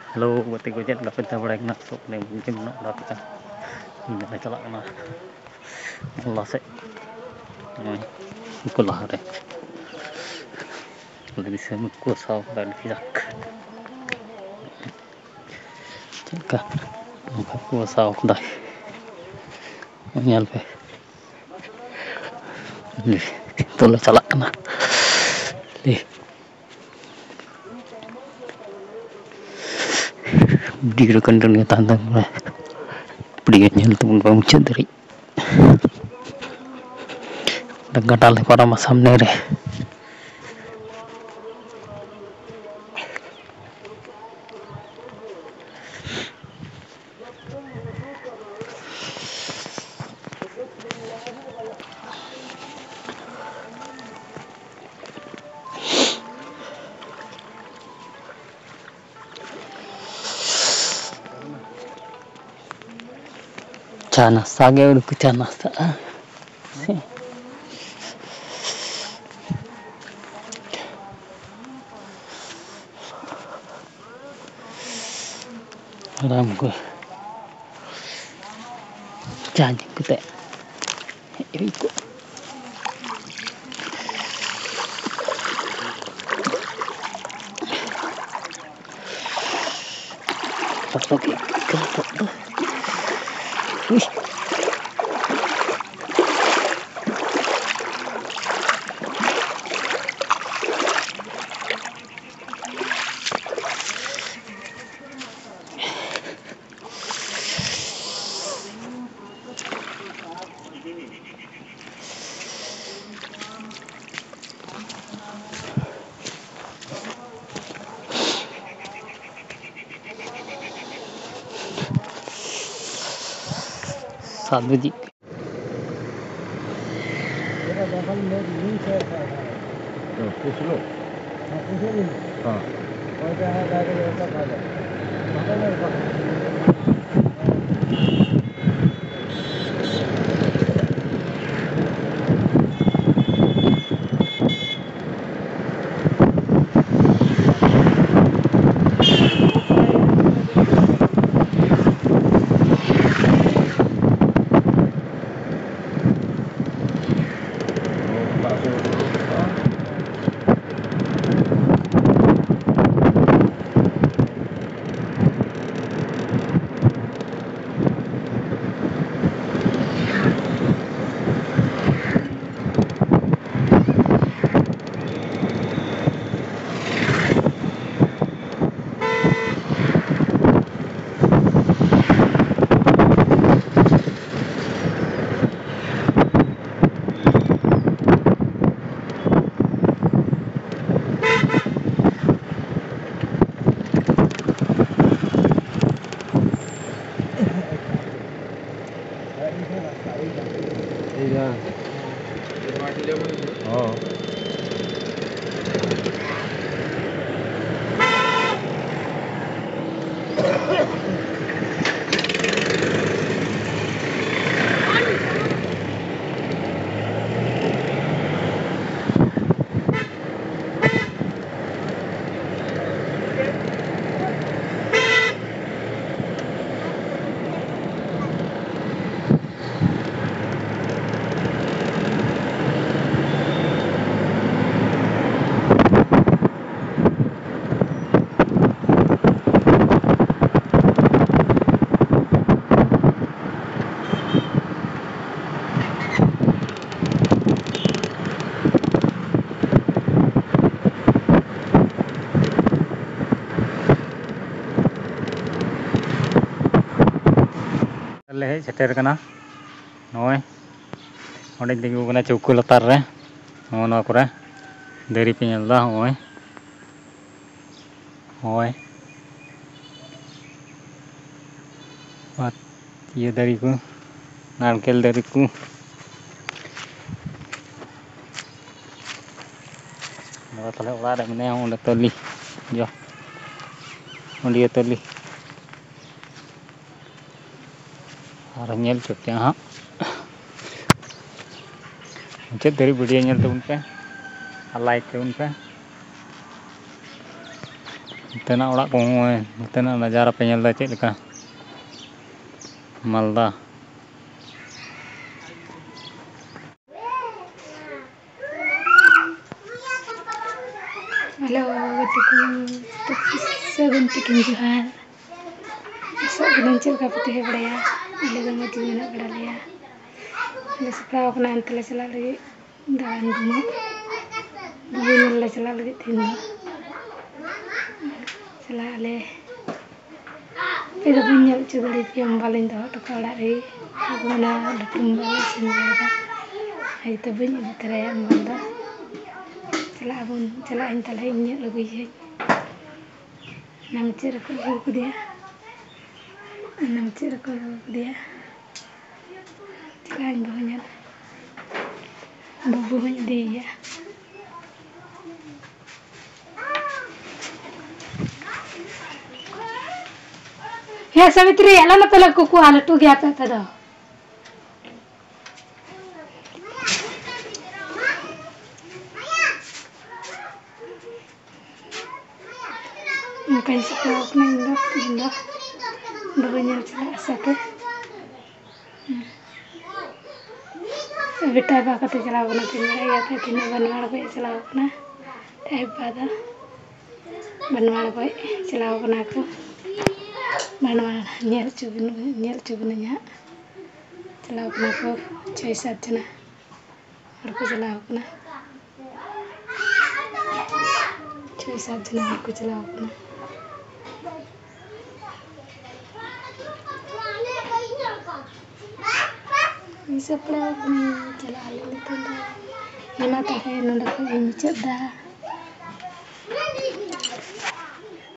Halo, berarti gue jet dapat tabrak nak sok nih mungkin nak dapat kan. Ini nak celak kena. Allah sih. Ikut lah deh. Lebih semut kuasa dan fiak. Cakap. Nampak kuasa dah. Nyal pe. Itu lah celak kena. Dirakan dan tantang lah. Pedianya itu pun bang cederi. Dan kadal para masam nere. Cana sage udah kecana sa. Ram ko. Cana kita. Ikut. Oke, kelompok tuh. Wih. साधु जी पूछ लो। हाँ oh ले shutter कना नय ओंडे तिंगु कना चौको लतार रे no करे दारी पे नेलदा होय होय बात ये दारी को नारकेल दारी को नवा तले ओड़ा रे मने ओंडे तली जो ओंडे तली और नेल चुके हाँ मुझे तेरी वीडियो नेल तो उन पे लाइक के उन पे तेना ओड़ा को होय तेना नजारा पे नेल दा चेद लेका मालदा हेलो तो सबन तिकिन जोहार सब दिन चल का पते है बड़या ले दो मत लेना बड़ा लिया ले सप्रा अपना अंत ले चला लगे दान घुमा बुबुल ले चला लगे तीन दो चला ले फिर बुनियल चुगड़ी पे हम बालें दो टुकड़ा रे बुना लटुम बाले सिंजा आई तो बुनी बतरे हम बांदा चला इन तले इन लगी है नमचे रखो दिया चला इन बहुnya बुबु हन दिया ya Savitri ala na pala kuku ala tu gya pa tada mungkin sekarang indah barunya cila satu बेटा बाका तो चला बना तीन या तो तीन बनवाड़ को चला बना टाइप बादा बनवाड़ को चला बना को बनवाड़ नेल चुगन nya चला बना को 6-7 जना और को चला बना 6-7 जना और को चला बना सब चला लेते हैं ये माता है नंदा को ये चढ़ा